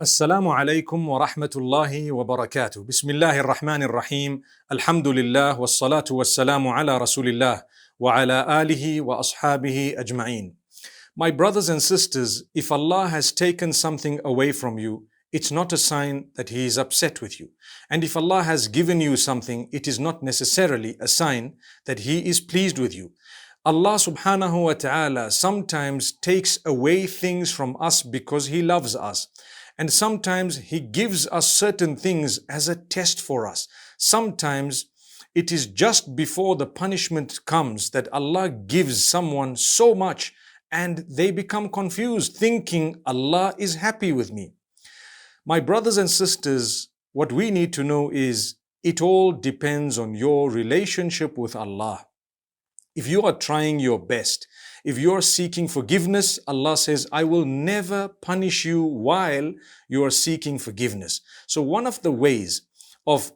Assalamu alaikum wa rahmatullahi wa barakatuh. Bismillahir Rahmanir Rahim. Alhamdulillah wa salatu wa salamu ala Rasulillah wa ala alihi wa ashabihi ajma'een. My brothers and sisters, if Allah has taken something away from you, it's not a sign that He is upset with you. And if Allah has given you something, it is not necessarily a sign that He is pleased with you. Allah subhanahu wa ta'ala sometimes takes away things from us because He loves us. And sometimes He gives us certain things as a test for us. Sometimes it is just before the punishment comes that Allah gives someone so much and they become confused, thinking Allah is happy with me. My brothers and sisters, what we need to know is it all depends on your relationship with Allah. If you are trying your best, if you are seeking forgiveness, Allah says, I will never punish you while you are seeking forgiveness. So one of the ways of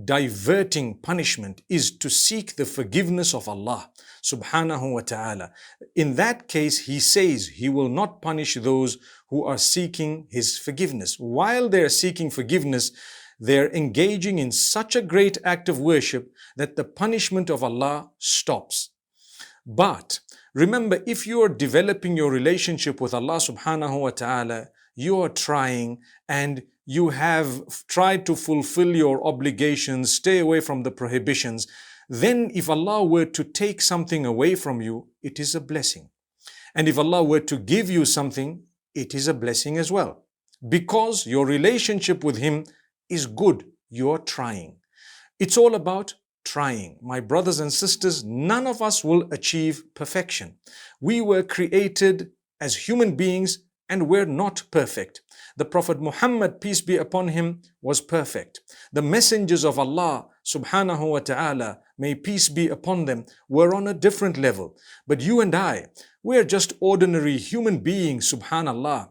diverting punishment is to seek the forgiveness of Allah subhanahu wa ta'ala. In that case, He says He will not punish those who are seeking His forgiveness. While they are seeking forgiveness, they're engaging in such a great act of worship that the punishment of Allah stops. But remember, if you are developing your relationship with Allah subhanahu wa ta'ala, you are trying and you have tried to fulfill your obligations, stay away from the prohibitions, then if Allah were to take something away from you, it is a blessing. And if Allah were to give you something, it is a blessing as well. Because your relationship with Him is good, you are trying. It's all about trying. My brothers and sisters, none of us will achieve perfection. We were created as human beings and we're not perfect. The Prophet Muhammad, peace be upon him, was perfect. The messengers of Allah subhanahu wa ta'ala, may peace be upon them, were on a different level. But you and I, we're just ordinary human beings, subhanallah.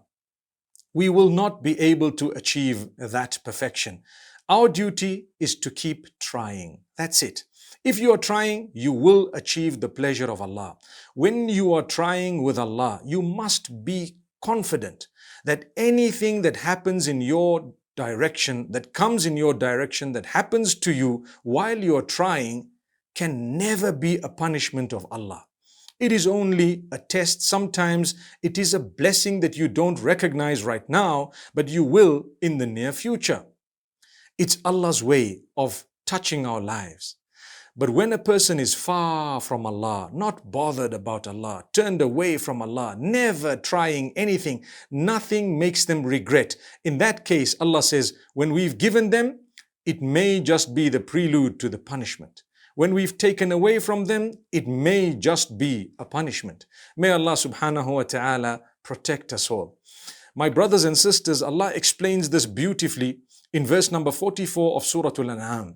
We will not be able to achieve that perfection. Our duty is to keep trying. That's it. If you are trying, you will achieve the pleasure of Allah. When you are trying with Allah, you must be confident that anything that happens in your direction, that comes in your direction, that happens to you while you are trying, can never be a punishment of Allah. It is only a test. Sometimes it is a blessing that you don't recognize right now, but you will in the near future. It's Allah's way of touching our lives. But when a person is far from Allah, not bothered about Allah, turned away from Allah, never trying anything, nothing makes them regret. In that case, Allah says, when we've given them, it may just be the prelude to the punishment. When we've taken away from them, it may just be a punishment. May Allah subhanahu wa ta'ala protect us all. My brothers and sisters, Allah explains this beautifully in verse number 44 of Surah Al-An'am,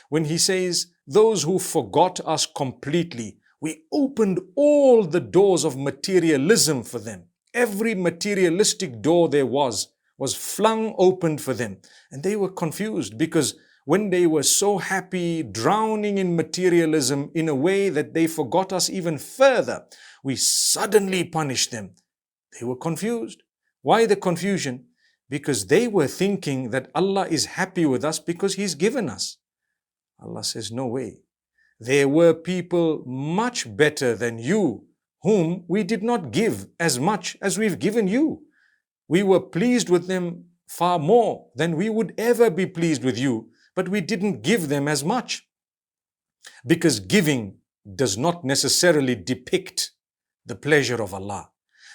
when He says, those who forgot us completely, we opened all the doors of materialism for them. Every materialistic door there was flung open for them. And they were confused because when they were so happy, drowning in materialism in a way that they forgot us even further, we suddenly punished them. They were confused. Why the confusion? Because they were thinking that Allah is happy with us because He's given us. Allah says, no way. There were people much better than you whom we did not give as much as we've given you. We were pleased with them far more than we would ever be pleased with you, but we didn't give them as much. Because giving does not necessarily depict the pleasure of Allah.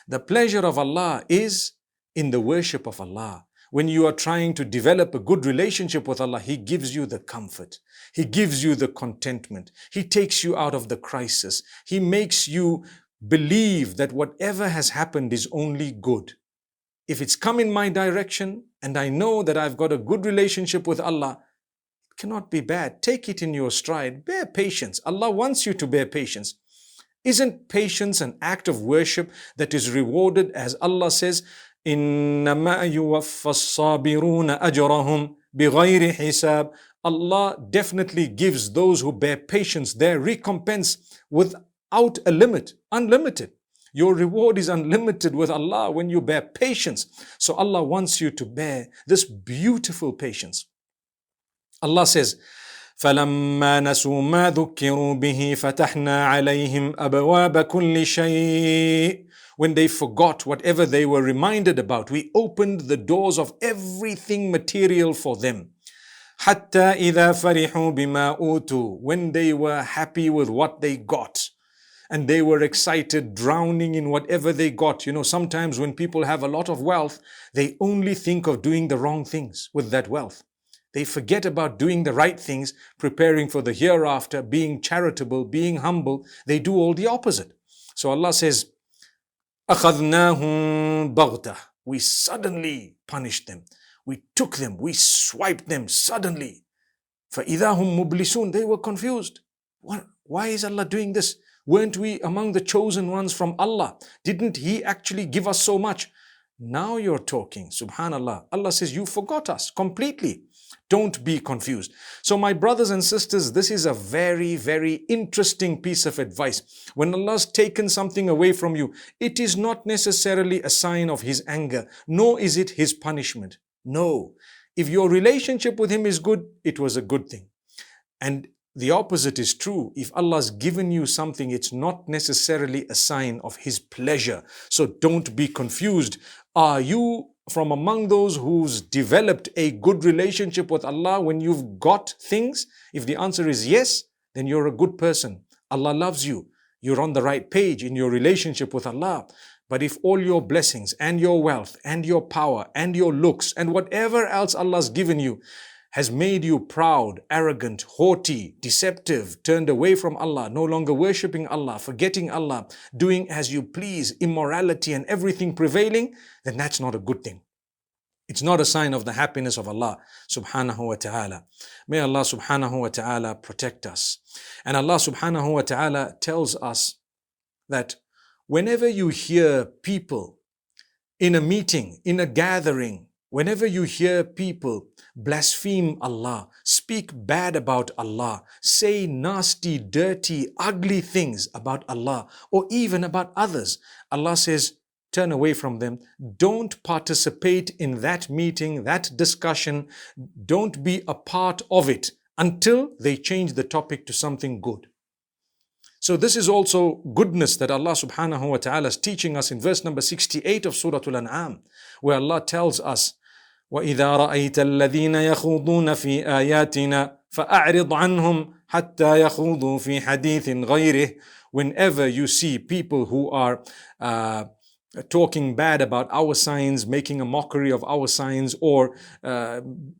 The pleasure of Allah is in the worship of Allah. When you are trying to develop a good relationship with Allah, He gives you the comfort. He gives you the contentment. He takes you out of the crisis. He makes you believe that whatever has happened is only good. If it's come in my direction and I know that I've got a good relationship with Allah, it cannot be bad. Take it in your stride. Bear patience. Allah wants you to bear patience. Isn't patience an act of worship that is rewarded, as Allah says, إِنَّمَا يُوَفَّى الصَّابِرُونَ أَجْرَهُمْ بِغَيْرِ حِسَابٍ. Allah definitely gives those who bear patience their recompense without a limit, unlimited. Your reward is unlimited with Allah when you bear patience. So Allah wants you to bear this beautiful patience. Allah says, فَلَمَّا نَسُوا مَا ذُكِّرُوا بِهِ فَتَحْنَا عَلَيْهِمْ أَبْوَابَ كُلِّ شَيْءٍ. When they forgot whatever they were reminded about, we opened the doors of everything material for them. حَتَّى إِذَا فَرِحُوا بِمَا أُوتُوا. When they were happy with what they got, and they were excited, drowning in whatever they got. You know, sometimes when people have a lot of wealth, they only think of doing the wrong things with that wealth. They forget about doing the right things, preparing for the hereafter, being charitable, being humble. They do all the opposite. So Allah says, أَخَذْنَاهُمْ بَغْتَةً. We suddenly punished them. We took them, we swiped them suddenly. فَإِذَا هُمْ مُبْلِسُونَ. They were confused. Why is Allah doing this? Weren't we among the chosen ones from Allah? Didn't He actually give us so much? Now you're talking, subhanallah. Allah says, you forgot us completely. Don't be confused. So my brothers and sisters, this is a very, very interesting piece of advice. When Allah's taken something away from you, it is not necessarily a sign of His anger, nor is it His punishment. No. If your relationship with Him is good, it was a good thing. And the opposite is true. If Allah's given you something, it's not necessarily a sign of His pleasure. So don't be confused. Are you from among those who's developed a good relationship with Allah when you've got things? If the answer is yes, then you're a good person. Allah loves you. You're on the right page in your relationship with Allah. But if all your blessings and your wealth and your power and your looks and whatever else Allah's given you has made you proud, arrogant, haughty, deceptive, turned away from Allah, no longer worshipping Allah, forgetting Allah, doing as you please, immorality and everything prevailing, then that's not a good thing. It's not a sign of the happiness of Allah subhanahu wa ta'ala. May Allah subhanahu wa ta'ala protect us. And Allah subhanahu wa ta'ala tells us that whenever you hear people in a meeting, in a gathering, whenever you hear people blaspheme Allah, speak bad about Allah, say nasty, dirty, ugly things about Allah or even about others, Allah says, turn away from them. Don't participate in that meeting, that discussion. Don't be a part of it until they change the topic to something good. So this is also goodness that Allah subhanahu wa ta'ala is teaching us in verse number 68 of Surah Al-An'am, where Allah tells us, وَإِذَا رَأَيْتَ الَّذِينَ يَخُوضُونَ فِي آيَاتِنَا فَأَعْرِضْ عَنْهُمْ حَتَّى يَخُوضُوا فِي حَدِيثٍ غَيْرِهِ. Whenever you see people who are talking bad about our signs, making a mockery of our signs, or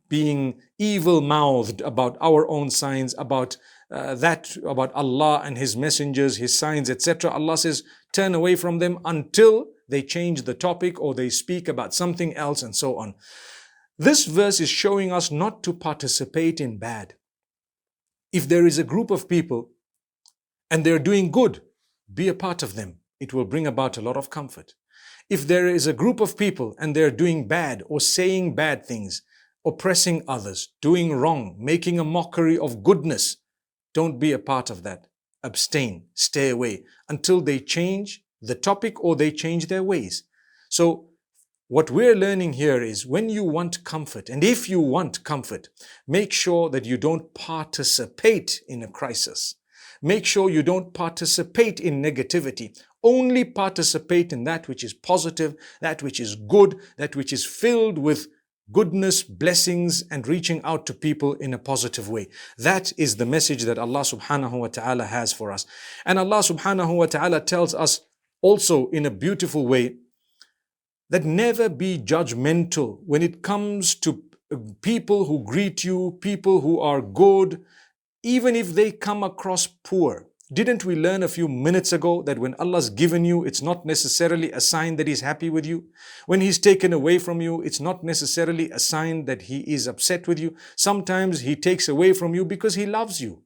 being evil-mouthed about our own signs, about Allah and His messengers, His signs, etc. Allah says, turn away from them until they change the topic or they speak about something else and so on. This verse is showing us not to participate in bad. If there is a group of people and they're doing good, be a part of them. It will bring about a lot of comfort. If there is a group of people and they're doing bad or saying bad things, oppressing others, doing wrong, making a mockery of goodness, don't be a part of that. Abstain, stay away until they change the topic or they change their ways. So what we're learning here is when you want comfort, and if you want comfort, make sure that you don't participate in a crisis. Make sure you don't participate in negativity. Only participate in that which is positive, that which is good, that which is filled with goodness, blessings, and reaching out to people in a positive way. That is the message that Allah subhanahu wa ta'ala has for us. And Allah subhanahu wa ta'ala tells us also in a beautiful way that never be judgmental when it comes to people who greet you, people who are good, even if they come across poor. Didn't we learn a few minutes ago that when Allah's given you, it's not necessarily a sign that He's happy with you? When He's taken away from you, it's not necessarily a sign that He is upset with you. Sometimes He takes away from you because He loves you.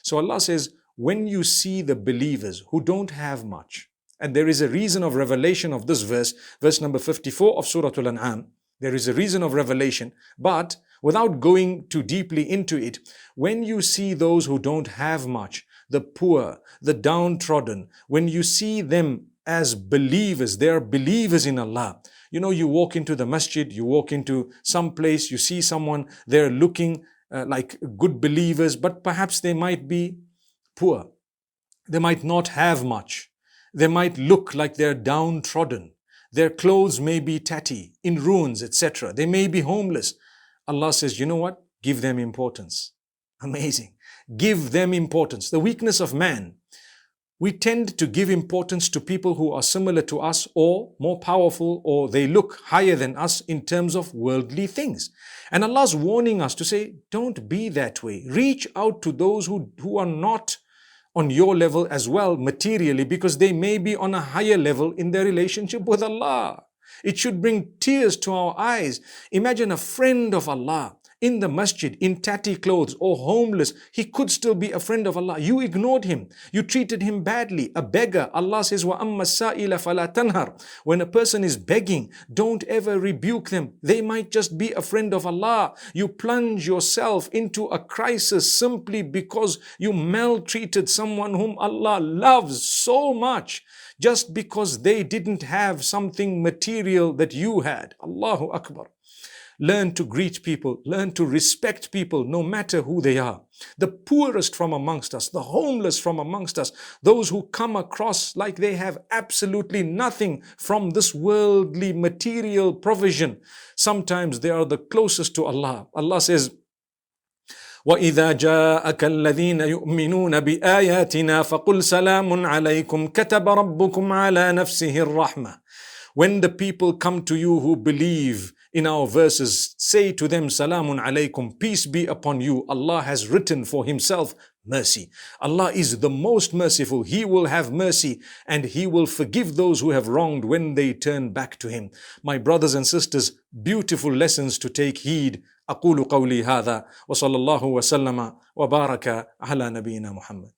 So Allah says, when you see the believers who don't have much, and there is a reason of revelation of this verse, verse number 54 of Surah Al-An'am, there is a reason of revelation, but without going too deeply into it, when you see those who don't have much, the poor, the downtrodden, when you see them as believers. They are believers in Allah. You know, you walk into the masjid, you walk into some place, you see someone, they're looking like good believers, but perhaps they might be poor. They might not have much. They might look like they're downtrodden. Their clothes may be tatty, in ruins, etc. They may be homeless. Allah says, you know what? Give them importance. Amazing. Give them importance. The weakness of man. We tend to give importance to people who are similar to us or more powerful, or they look higher than us in terms of worldly things. And Allah's warning us to say, don't be that way. Reach out to those who are not on your level as well materially, because they may be on a higher level in their relationship with Allah. It should bring tears to our eyes. Imagine a friend of Allah in the masjid in tatty clothes or homeless. He could still be a friend of Allah. You ignored him. You treated him badly. A beggar. Allah says, وَأَمَّا السَّائِلَ فَلَا تَنْهَرْ. When a person is begging, don't ever rebuke them. They might just be a friend of Allah. You plunge yourself into a crisis simply because you maltreated someone whom Allah loves so much, just because they didn't have something material that you had. Allahu Akbar. Learn to greet people, learn to respect people no matter who they are. The poorest from amongst us, the homeless from amongst us, those who come across like they have absolutely nothing from this worldly material provision. Sometimes they are the closest to Allah. Allah says, وَإِذَا جَاءَكَ الَّذِينَ يُؤْمِنُونَ بِآيَاتِنَا فَقُلْ سَلَامٌ عَلَيْكُمْ كَتَبَ رَبُّكُمْ عَلَى نَفْسِهِ الرَّحْمَةِ. When the people come to you who believe in our verses, say to them, Salamun alaykum, peace be upon you. Allah has written for Himself mercy. Allah is the most merciful. He will have mercy and He will forgive those who have wronged when they turn back to Him. My brothers and sisters, beautiful lessons to take heed. أقول قولي هذا وصلى الله وسلم وبارك على نبينا محمد.